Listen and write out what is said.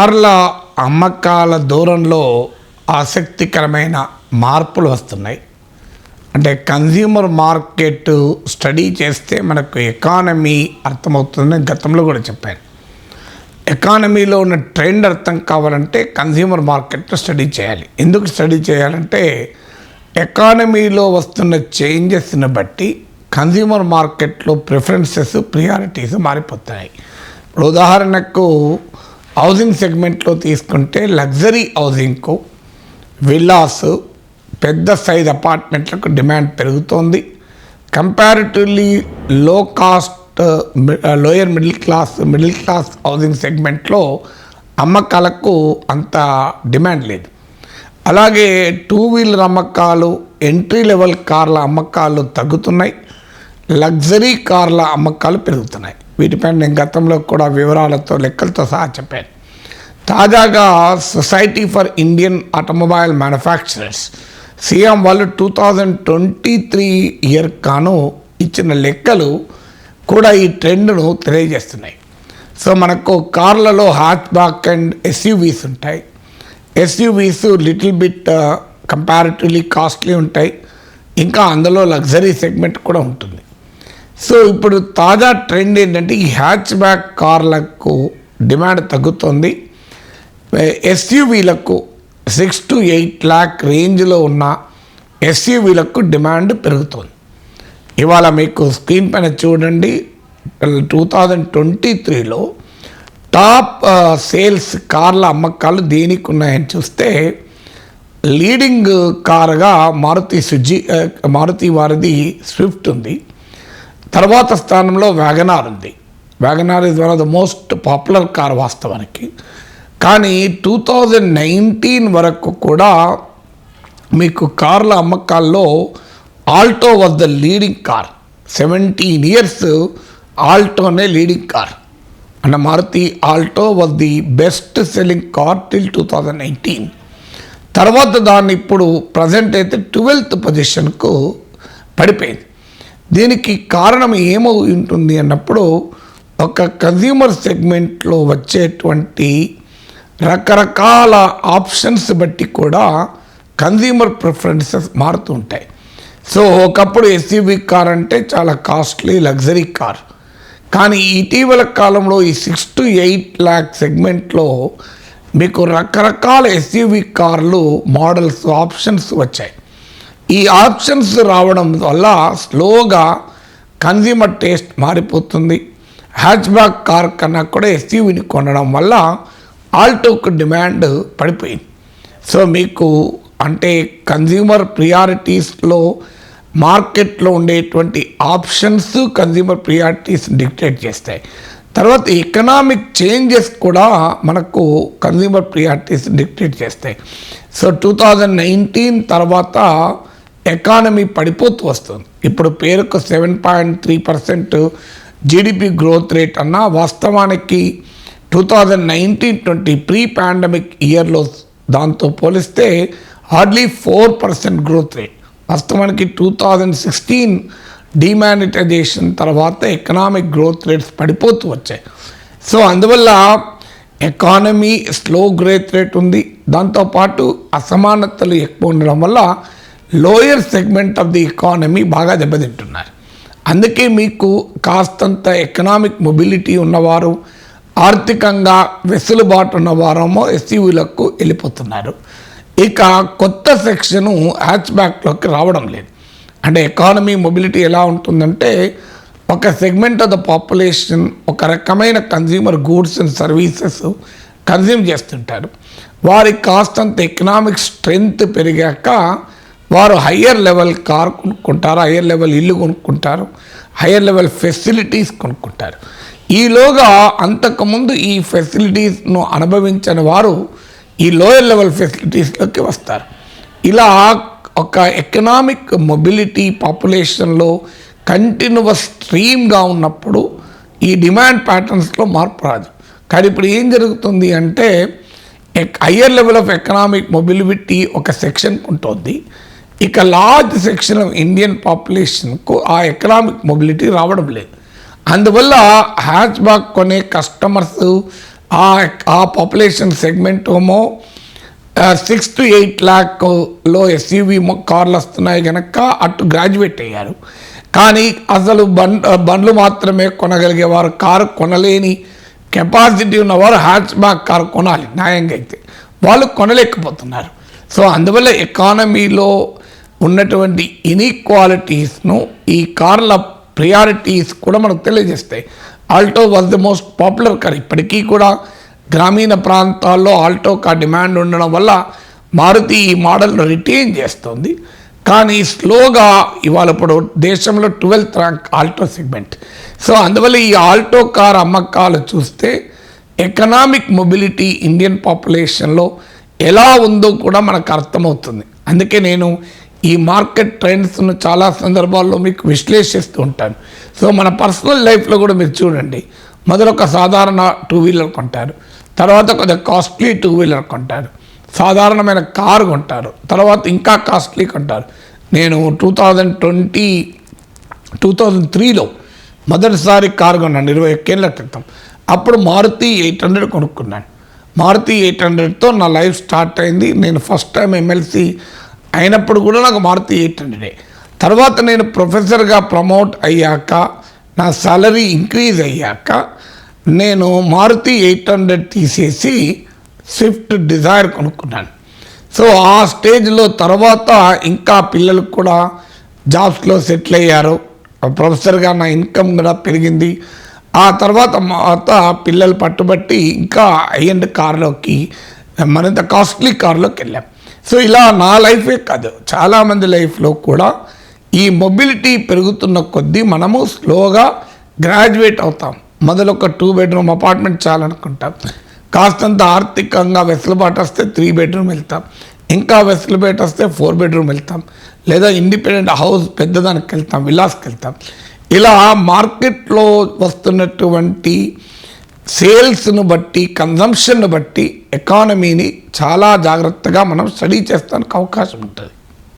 కార్ల అమ్మకాల దూరంలో ఆసక్తికరమైన మార్పులు వస్తున్నాయి. అంటే కన్జ్యూమర్ మార్కెట్ స్టడీ చేస్తే మనకు ఎకానమీ అర్థమవుతుందని గతంలో కూడా చెప్పాను. ఎకానమీలో ఉన్న ట్రెండ్ అర్థం కావాలంటే కన్జ్యూమర్ మార్కెట్ స్టడీ చేయాలి. ఎందుకు స్టడీ చేయాలంటే ఎకానమీలో వస్తున్న చేంజెస్ని బట్టి కన్జ్యూమర్ మార్కెట్లో ప్రిఫరెన్సెస్ ప్రియారిటీస్ మారిపోతాయి. ఇప్పుడు ఉదాహరణకు హౌసింగ్ సెగ్మెంట్లో తీసుకుంటే లగ్జరీ హౌసింగ్కు విల్లాస్ పెద్ద సైజ్ అపార్ట్మెంట్లకు డిమాండ్ పెరుగుతోంది. కంపారిటివ్లీ లో cost lower middle class housing సెగ్మెంట్లో అమ్మకాలకు అంత డిమాండ్ లేదు. అలాగే 2 వీలర్ అమ్మకాలు, ఎంట్రీ లెవెల్ కార్ల అమ్మకాలు తగ్గుతున్నాయి. లగ్జరీ కార్ల అమ్మకాలు పెరుగుతున్నాయి. వీటిపైన నేను గతంలో కూడా వివరాలతో లెక్కలతో సహా చెప్పాను. తాజాగా society for Indian automobile manufacturers SIAM వాళ్ళు 2023 ఇయర్ కాను ఇచ్చిన లెక్కలు కూడా ఈ ట్రెండ్ను తెలియజేస్తున్నాయి. సో మనకు కార్లలో హ్యాచ్ బ్యాక్ అండ్ ఎస్యూవీస్ ఉంటాయి. SUVs little bit comparatively costly ఉంటాయి. ఇంకా అందులో లగ్జరీ సెగ్మెంట్ కూడా ఉంటుంది. సో ఇప్పుడు తాజా ట్రెండ్ ఏంటంటే ఈ హ్యాచ్ బ్యాక్ కార్లకు డిమాండ్ తగ్గుతుంది. ఎస్యూవీలకు 6 to 8 lakh రేంజ్లో ఉన్న ఎస్యూవీలకు డిమాండ్ పెరుగుతుంది. ఇవాళ మీకు స్క్రీన్ పైన చూడండి, 2023లో టాప్ సేల్స్ కార్ల అమ్మకాలు దేనికి ఉన్నాయని చూస్తే లీడింగ్ కారుగా మారుతి వారిది స్విఫ్ట్ ఉంది. తర్వాత స్థానంలో వ్యాగనార్ ఉంది. Wagon R is one of the most popular car వాస్తవానికి. కానీ 2019 వరకు కూడా మీకు కార్ల అమ్మకాల్లో Alto was the leading car. 17 years ఆల్టోనే లీడింగ్ కార్. అంటే Maruti Alto was the best selling car till 2019. తర్వాత దాన్ని ఇప్పుడు ప్రజెంట్ అయితే 12th పొజిషన్కు పడిపోయింది. దీనికి కారణం ఏమో ఉంటుంది అన్నప్పుడు ఒక కన్జ్యూమర్ సెగ్మెంట్లో వచ్చేటువంటి రకరకాల ఆప్షన్స్ బట్టి కూడా కన్జ్యూమర్ ప్రిఫరెన్సెస్ మారుతూ ఉంటాయి. సో ఒకప్పుడు ఎస్యూవీ కార్ అంటే చాలా కాస్ట్లీ లగ్జరీ కార్. కానీ ఇటీవల కాలంలో ఈ 6 to 8 lakh సెగ్మెంట్లో మీకు రకరకాల ఎస్యూవీ కార్లు మోడల్స్ ఆప్షన్స్ వచ్చాయి. ఈ ఆప్షన్స్ రావడం వల్ల స్లోగా కన్జ్యూమర్ టేస్ట్ మారిపోతుంది. హ్యాచ్ బ్యాక్ కార్ కన్నా కూడా ఎస్యూవీని కొనడం వల్ల ఆల్టోకు డిమాండ్ పడిపోయింది. సో మీకు అంటే కన్జ్యూమర్ ప్రియారిటీస్లో మార్కెట్లో ఉండేటువంటి ఆప్షన్స్ కన్జ్యూమర్ ప్రియారిటీస్ డిక్టేట్ చేస్తాయి. తర్వాత ఎకనామిక్ చేంజెస్ కూడా మనకు కన్జ్యూమర్ ప్రియారిటీస్ డిక్టేట్ చేస్తాయి. సో 2019 తర్వాత ఎకానమీ పడిపోతూ వస్తుంది. ఇప్పుడు పేరుకు 7.3% జీడిపి గ్రోత్ రేట్ అన్నా వాస్తవానికి 2019-20 ప్రీ పాండమిక్ ఇయర్లో దాంతో పోలిస్తే హార్డ్లీ 4% గ్రోత్ రేట్. వాస్తవానికి 2016 డిమానిటైజేషన్ తర్వాత ఎకనామిక్ గ్రోత్ రేట్స్ పడిపోతూ వచ్చాయి. సో అందువల్ల ఎకానమీ స్లో గ్రోత్ రేట్ ఉంది. దాంతోపాటు అసమానతలు ఎక్కువ ఉండడం వల్ల lower segment of the economy బాగా దెబ్బతింటున్నారు. అందుకే మీకు కాస్తంత ఎకనామిక్ మొబిలిటీ ఉన్నవారు, ఆర్థికంగా వెసులుబాటు ఉన్నవారేమో ఎస్యూవీలకు వెళ్ళిపోతున్నారు. ఇక కొత్త సెక్షను హ్యాచ్ బ్యాక్లోకి రావడం లేదు. అంటే ఎకానమీ మొబిలిటీ ఎలా ఉంటుందంటే ఒక సెగ్మెంట్ ఆఫ్ ద పాపులేషన్ ఒక రకమైన consumer goods and services consume చేస్తుంటారు. వారికి కాస్తంత ఎకనామిక్ స్ట్రెంగ్త్ పెరిగాక వారు హయ్యర్ లెవెల్ కార్ కొనుక్కుంటారు, హయ్యర్ లెవెల్ ఇల్లు కొనుక్కుంటారు, హయ్యర్ లెవెల్ ఫెసిలిటీస్ కొనుక్కుంటారు. ఈలోగా అంతకుముందు ఈ ఫెసిలిటీస్ను అనుభవించని వారు ఈ లోయర్ లెవెల్ ఫెసిలిటీస్లోకి వస్తారు. ఇలా ఒక ఎకనామిక్ మొబిలిటీ పాపులేషన్లో కంటిన్యూస్ స్ట్రీమ్గా ఉన్నప్పుడు ఈ డిమాండ్ ప్యాటర్న్స్లో మార్పు రాదు. కానీ ఇప్పుడు ఏం జరుగుతుంది అంటే higher level of economic mobility ఒక సెక్షన్ ఉంటుంది. ఇక లార్జ్ సెక్షన్ ఆఫ్ ఇండియన్ పాపులేషన్కు ఆ ఎకనామిక్ మొబిలిటీ రావడం లేదు. అందువల్ల హ్యాచ్ బ్యాక్ కొనే కస్టమర్స్ ఆ పాపులేషన్ సెగ్మెంట్ ఏమో 6 to 8 lakhలో ఎస్యూవి కార్లు వస్తున్నాయి కనుక అటు గ్రాడ్యుయేట్ అయ్యారు. కానీ అసలు బండ్లు మాత్రమే కొనగలిగేవారు, కారు కొనలేని కెపాసిటీ ఉన్నవారు హ్యాచ్ బ్యాక్ కారు కొనాలి న్యాయంగా అయితే, వాళ్ళు కొనలేకపోతున్నారు. సో అందువల్ల ఎకానమీలో ఉన్నటువంటి ఇన్ఈక్వాలిటీస్ను ఈ కార్ల ప్రియారిటీస్ కూడా మనకు తెలియజేస్తాయి. Alto was the most popular car. ఇప్పటికీ కూడా గ్రామీణ ప్రాంతాల్లో ఆల్టో కార్ డిమాండ్ ఉండడం వల్ల మారుతి ఈ మోడల్ను రిటైన్ చేస్తుంది. కానీ స్లోగా ఇవాళ ఇప్పుడు దేశంలో 12th rank Alto segment. So అందువల్ల ఈ ఆల్టో కార్ అమ్మకాలు చూస్తే ఎకనామిక్ మొబిలిటీ ఇండియన్ పాపులేషన్లో ఎలా ఉందో కూడా మనకు అర్థమవుతుంది. అందుకే నేను ఈ మార్కెట్ ట్రెండ్స్ను చాలా సందర్భాల్లో మీకు విశ్లేషిస్తూ ఉంటాను. సో మన పర్సనల్ లైఫ్లో కూడా మీరు చూడండి, మొదలు ఒక సాధారణ 2 వీలర్ కొంటారు, తర్వాత కొద్దిగా కాస్ట్లీ 2 వీలర్ కొంటారు, సాధారణమైన కారు కొంటారు, తర్వాత ఇంకా కాస్ట్లీ కొంటారు. నేను 2003లో మొదటిసారి కారు కొన్నాను 21 ఏళ్ళ క్రితం. అప్పుడు మారుతి 800 కొనుక్కున్నాను. మారుతి 800తో నా లైఫ్ స్టార్ట్ అయింది. నేను ఫస్ట్ టైం ఎమ్మెల్సీ అయినప్పుడు కూడా నాకు మారుతి 800. తర్వాత నేను ప్రొఫెసర్గా ప్రమోట్ అయ్యాక, నా సాలరీ ఇంక్రీజ్ అయ్యాక నేను మారుతి 800 తీసేసి స్విఫ్ట్ డిజైర్ కొనుక్కున్నాను. సో ఆ స్టేజ్లో తర్వాత ఇంకా పిల్లలకు కూడా జాబ్స్లో సెటిల్ అయ్యారు, ప్రొఫెసర్గా నా ఇన్కమ్ కూడా పెరిగింది. ఆ తర్వాత పిల్లలు పట్టుబట్టి ఇంకా హై-ఎండ్ కార్లోకి, మరింత కాస్ట్లీ కార్లోకి వెళ్ళాం. సో ఇలా నా లైఫే కాదు, చాలామంది లైఫ్లో కూడా ఈ మొబిలిటీ పెరుగుతున్న కొద్దీ మనము స్లోగా గ్రాడ్యుయేట్ అవుతాం. మొదలు ఒక 2 bedroom అపార్ట్మెంట్ చాలనుకుంటాం, కాస్తంత ఆర్థికంగా వెసులుబాటు వస్తే 3 bedroom వెళ్తాం, ఇంకా వెసులుబాటు వస్తే 4 bedroom వెళ్తాం, లేదా ఇండిపెండెంట్ హౌస్ పెద్దదానికి వెళ్తాం, విలాస్కి వెళ్తాం. ఇలా మార్కెట్లో వస్తున్నటువంటి సేల్స్ను బట్టి, కన్జంప్షన్ను బట్టి ఎకానమీని చాలా జాగ్రత్తగా మనం స్టడీ చేస్తానికి అవకాశం ఉంటుంది.